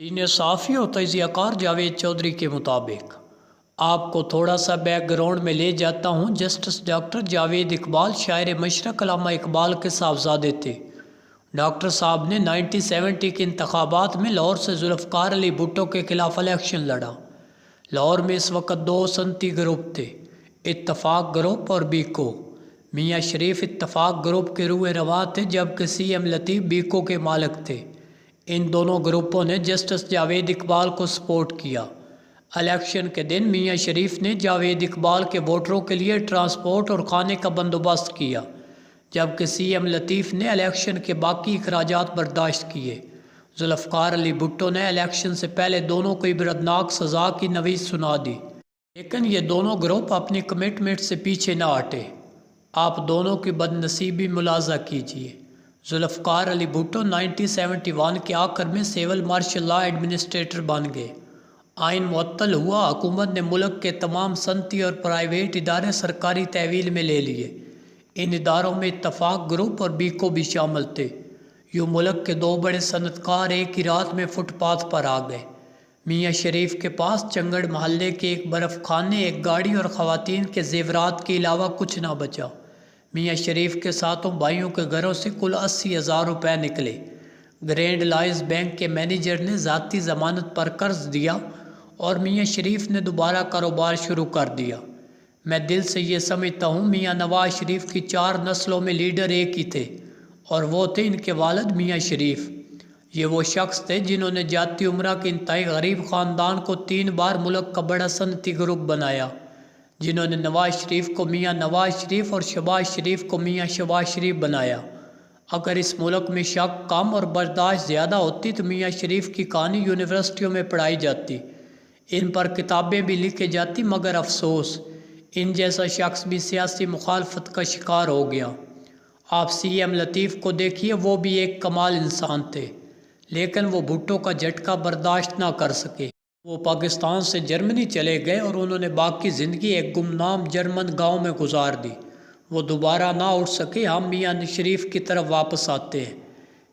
Senior صحافی اور تجزیہ کار جاوید چودھری کے مطابق آپ کو تھوڑا سا بیک گراؤنڈ میں لے جاتا ہوں۔ جسٹس ڈاکٹر جاوید اقبال شاعر مشرق علامہ اقبال کے صاحبزادے تھے۔ ڈاکٹر صاحب نے 1970 کے انتخابات میں لاہور سے ذوالفقار علی بھٹو کے خلاف الیکشن لڑا۔ لاہور میں اس وقت دو صنعتی گروپ تھے، اتفاق گروپ اور بیکو۔ میاں شریف اتفاق گروپ کے روح رواں تھے جبکہ سی ایم لطیف بیکو کے مالک تھے۔ ان دونوں گروپوں نے جسٹس جاوید اقبال کو سپورٹ کیا۔ الیکشن کے دن میاں شریف نے جاوید اقبال کے ووٹروں کے لیے ٹرانسپورٹ اور کھانے کا بندوبست کیا، جبکہ سی ایم لطیف نے الیکشن کے باقی اخراجات برداشت کیے۔ ذوالفقار علی بھٹو نے الیکشن سے پہلے دونوں کو عبرتناک سزا کی نوید سنا دی، لیکن یہ دونوں گروپ اپنی کمٹمنٹ سے پیچھے نہ ہٹے۔ آپ دونوں کی بدنصیبی ملاحظہ کیجیے۔ ذوالفقار علی بھٹو 1971 کے آخر میں سول مارشل لا ایڈمنسٹریٹر بن گئے۔ آئین معطل ہوا، حکومت نے ملک کے تمام صنعتی اور پرائیویٹ ادارے سرکاری تحویل میں لے لیے۔ ان اداروں میں اتفاق گروپ اور بیکو بھی شامل تھے۔ یوں ملک کے دو بڑے صنعت کار ایک ہی رات میں فٹ پاتھ پر آ گئے۔ میاں شریف کے پاس چنگڑ محلے کے ایک برف خانے، ایک گاڑی اور خواتین کے زیورات کے علاوہ کچھ نہ بچا۔ میاں شریف کے ساتوں بھائیوں کے گھروں سے کل 80,000 روپے نکلے۔ گرینڈ لائز بینک کے مینیجر نے ذاتی ضمانت پر قرض دیا اور میاں شریف نے دوبارہ کاروبار شروع کر دیا۔ میں دل سے یہ سمجھتا ہوں میاں نواز شریف کی 4 نسلوں میں لیڈر ایک ہی تھے اور وہ تھے ان کے والد میاں شریف۔ یہ وہ شخص تھے جنہوں نے جاتی عمرہ کے انتہائی غریب خاندان کو 3 بار ملک کا بڑا صنعتی گروپ بنایا، جنہوں نے نواز شریف کو میاں نواز شریف اور شہباز شریف کو میاں شہباز شریف بنایا۔ اگر اس ملک میں شک کم اور برداشت زیادہ ہوتی تو میاں شریف کی کہانی یونیورسٹیوں میں پڑھائی جاتی، ان پر کتابیں بھی لکھی جاتی، مگر افسوس ان جیسا شخص بھی سیاسی مخالفت کا شکار ہو گیا۔ آپ سی ایم لطیف کو دیکھیے، وہ بھی ایک کمال انسان تھے، لیکن وہ بھٹو کا جھٹکا برداشت نہ کر سکے۔ وہ پاکستان سے جرمنی چلے گئے اور انہوں نے باقی زندگی ایک گمنام جرمن گاؤں میں گزار دی۔ وہ دوبارہ نہ اٹھ سکے۔ ہم میاں شریف کی طرف واپس آتے ہیں۔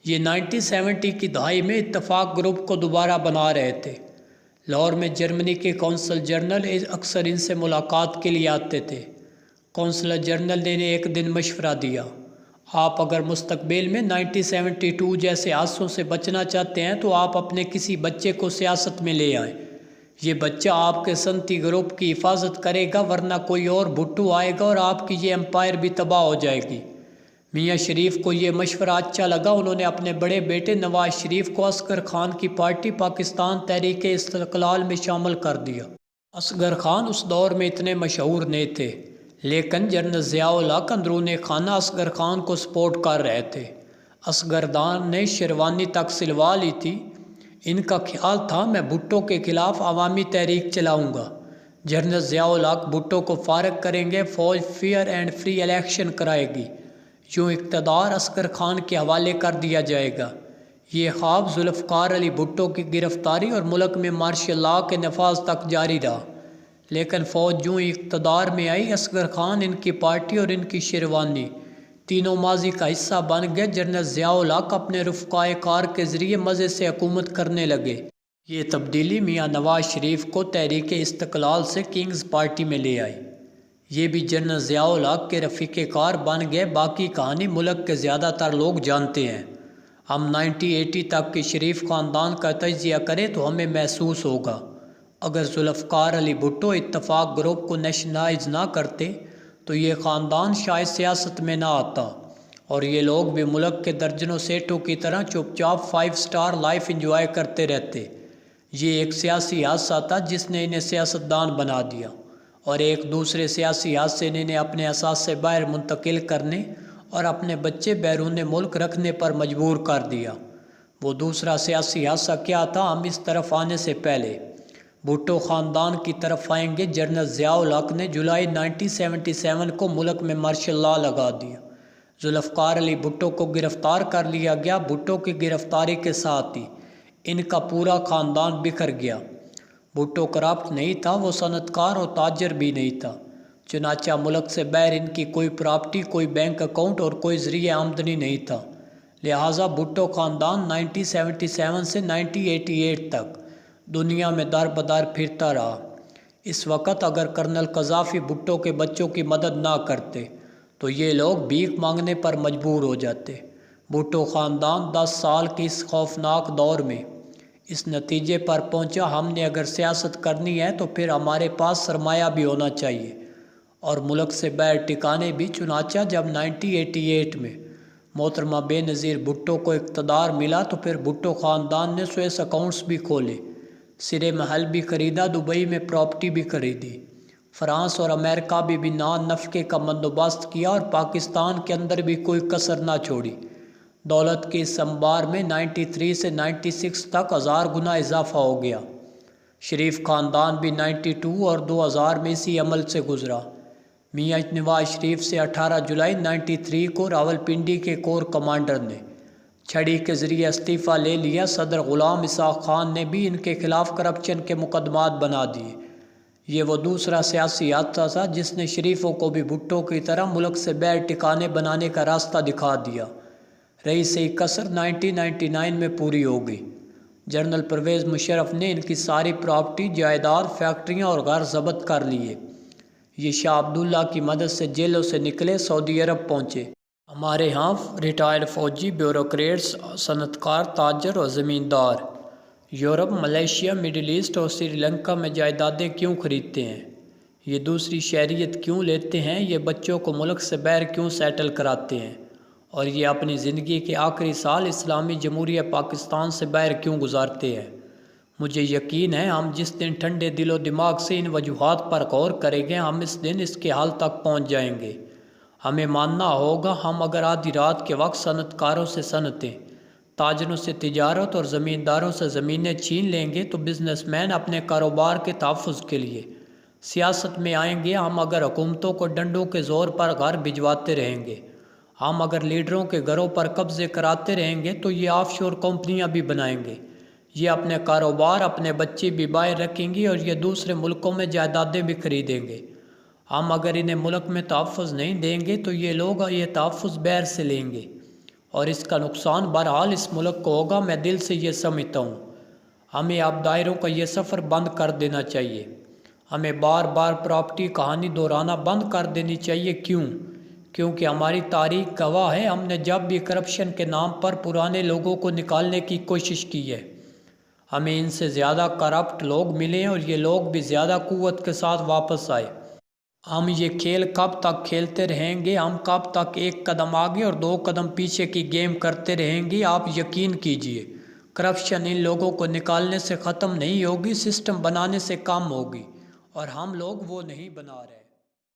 یہ 1970 کی دہائی میں اتفاق گروپ کو دوبارہ بنا رہے تھے۔ لاہور میں جرمنی کے قونصل جنرل اکثر ان سے ملاقات کے لیے آتے تھے۔ قونصل جنرل نے ایک دن مشورہ دیا، آپ اگر مستقبل میں 1972 جیسے حادثوں سے بچنا چاہتے ہیں تو آپ اپنے کسی بچے کو سیاست میں لے آئیں۔ یہ بچہ آپ کے صنعتی گروپ کی حفاظت کرے گا، ورنہ کوئی اور بھٹو آئے گا اور آپ کی یہ امپائر بھی تباہ ہو جائے گی۔ میاں شریف کو یہ مشورہ اچھا لگا۔ انہوں نے اپنے بڑے بیٹے نواز شریف کو اصغر خان کی پارٹی پاکستان تحریک استقلال میں شامل کر دیا۔ اصغر خان اس دور میں اتنے مشہور نہیں تھے، لیکن جنرل ضیاء الحق اندرون خانہ اصغر خان کو سپورٹ کر رہے تھے۔ اصغر خان نے شیروانی تک سلوا لی تھی۔ ان کا خیال تھا میں بھٹو کے خلاف عوامی تحریک چلاؤں گا۔ جنرل ضیاء الحق بھٹو کو فارغ کریں گے، فوج فیئر اینڈ فری الیکشن کرائے گی، یوں اقتدار اصغر خان کے حوالے کر دیا جائے گا۔ یہ خواب ذوالفقار علی بھٹو کی گرفتاری اور ملک میں مارشل لا کے نفاذ تک جاری رہا، لیکن فوج جوں ہی اقتدار میں آئی، اصغر خان، ان کی پارٹی اور ان کی شیروانی تینوں ماضی کا حصہ بن گئے۔ جنرل ضیاء الحق اپنے رفقائے کار کے ذریعے مزے سے حکومت کرنے لگے۔ یہ تبدیلی میاں نواز شریف کو تحریک استقلال سے کنگز پارٹی میں لے آئی۔ یہ بھی جنرل ضیاء الحق کے رفیق کار بن گئے۔ باقی کہانی ملک کے زیادہ تر لوگ جانتے ہیں۔ ہم 1980 تک کے شریف خاندان کا تجزیہ کریں تو ہمیں محسوس ہوگا اگر ذوالفقار علی بھٹو اتفاق گروپ کو نیشنلائز نہ کرتے تو یہ خاندان شاید سیاست میں نہ آتا اور یہ لوگ بھی ملک کے درجنوں سیٹوں کی طرح چپ چاپ 5 سٹار لائف انجوائے کرتے رہتے۔ یہ ایک سیاسی حادثہ تھا جس نے انہیں سیاستدان بنا دیا اور ایک دوسرے سیاسی حادثے نے انہیں اپنے اثاثے باہر منتقل کرنے اور اپنے بچے بیرون ملک رکھنے پر مجبور کر دیا۔ وہ دوسرا سیاسی حادثہ کیا تھا، ہم اس طرف آنے سے پہلے بھٹو خاندان کی طرف آئیں گے۔ جنرل ضیاء الحق نے جولائی 1977 کو ملک میں مارشل لا لگا دیا۔ ذوالفقار علی بھٹو کو گرفتار کر لیا گیا۔ بھٹو کی گرفتاری کے ساتھ ہی ان کا پورا خاندان بکھر گیا۔ بھٹو کرپٹ نہیں تھا، وہ صنعت کار اور تاجر بھی نہیں تھا، چنانچہ ملک سے باہر ان کی کوئی پراپرٹی، کوئی بینک اکاؤنٹ اور کوئی ذریعہ آمدنی نہیں تھا۔ لہٰذا بھٹو خاندان 1977 سے 1988 تک دنیا میں در بدر پھرتا رہا۔ اس وقت اگر کرنل قذافی بھٹو کے بچوں کی مدد نہ کرتے تو یہ لوگ بھیک مانگنے پر مجبور ہو جاتے۔ بھٹو خاندان 10 سال کے اس خوفناک دور میں اس نتیجے پر پہنچا، ہم نے اگر سیاست کرنی ہے تو پھر ہمارے پاس سرمایہ بھی ہونا چاہیے اور ملک سے باہر ٹھکانے بھی۔ چنانچہ جب 1988 میں محترمہ بے نظیر بھٹو کو اقتدار ملا تو پھر بھٹو خاندان نے سوئس اکاؤنٹس بھی کھولے، سرے محل بھی خریدا، دبئی میں پراپرٹی بھی خریدی، فرانس اور امریکہ بھی نان نفقے کا بندوبست کیا اور پاکستان کے اندر بھی کوئی کسر نہ چھوڑی۔ دولت کے اس انبار میں 93 سے 96 تک 1000 گنا اضافہ ہو گیا۔ شریف خاندان بھی 92 اور 2000 میں اسی عمل سے گزرا۔ میاں نواز شریف سے 18 جولائی 93 کو راولپنڈی کے کور کمانڈر نے چھڑی کے ذریعے استعفیٰ لے لیا۔ صدر غلام اسحاق خان نے بھی ان کے خلاف کرپشن کے مقدمات بنا دیے۔ یہ وہ دوسرا سیاسی حادثہ تھا جس نے شریفوں کو بھی بھٹو کی طرح ملک سے باہر ٹھکانے بنانے کا راستہ دکھا دیا۔ رہی صحیح کسر 1999 میں پوری ہو گئی۔ جنرل پرویز مشرف نے ان کی ساری پراپرٹی، جائیداد، فیکٹریاں اور گھر ضبط کر لیے۔ یہ شاہ عبداللہ کی مدد سے جیلوں سے نکلے، سعودی عرب پہنچے۔ ہمارے ہاں ریٹائرڈ فوجی، بیوروکریٹس، صنعت کار، تاجر اور زمیندار یورپ، ملیشیا، مڈل ایسٹ اور سری لنکا میں جائیدادیں کیوں خریدتے ہیں؟ یہ دوسری شہریت کیوں لیتے ہیں؟ یہ بچوں کو ملک سے باہر کیوں سیٹل کراتے ہیں؟ اور یہ اپنی زندگی کے آخری سال اسلامی جمہوریہ پاکستان سے باہر کیوں گزارتے ہیں؟ مجھے یقین ہے ہم جس دن ٹھنڈے دل و دماغ سے ان وجوہات پر غور کریں گے، ہم اس دن اس کے حل تک پہنچ جائیں گے۔ ہمیں ماننا ہوگا ہم اگر آدھی رات کے وقت صنعت کاروں سے صنعتیں، تاجروں سے تجارت اور زمینداروں سے زمینیں چھین لیں گے تو بزنس مین اپنے کاروبار کے تحفظ کے لیے سیاست میں آئیں گے۔ ہم اگر حکومتوں کو ڈنڈوں کے زور پر گھر بھجواتے رہیں گے، ہم اگر لیڈروں کے گھروں پر قبضے کراتے رہیں گے تو یہ آف شور کمپنیاں بھی بنائیں گے، یہ اپنے کاروبار، اپنے بچے بھی باہر رکھیں گی اور یہ دوسرے ملکوں میں جائیدادیں بھی خریدیں گے۔ ہم اگر انہیں ملک میں تحفظ نہیں دیں گے تو یہ لوگ یہ تحفظ باہر سے لیں گے اور اس کا نقصان بہرحال اس ملک کو ہوگا۔ میں دل سے یہ سمجھتا ہوں ہمیں اب دائروں کا یہ سفر بند کر دینا چاہیے۔ ہمیں بار بار پراپرٹی کہانی دہرانا بند کر دینی چاہیے۔ کیوں؟ کیونکہ ہماری تاریخ گواہ ہے ہم نے جب بھی کرپشن کے نام پر پرانے لوگوں کو نکالنے کی کوشش کی ہے، ہمیں ان سے زیادہ کرپٹ لوگ ملے اور یہ لوگ بھی زیادہ قوت کے ساتھ واپس آئے۔ ہم یہ کھیل کب تک کھیلتے رہیں گے؟ ہم کب تک ایک قدم آگے اور 2 قدم پیچھے کی گیم کرتے رہیں گے؟ آپ یقین کیجئے کرپشن ان لوگوں کو نکالنے سے ختم نہیں ہوگی، سسٹم بنانے سے کم ہوگی، اور ہم لوگ وہ نہیں بنا رہے۔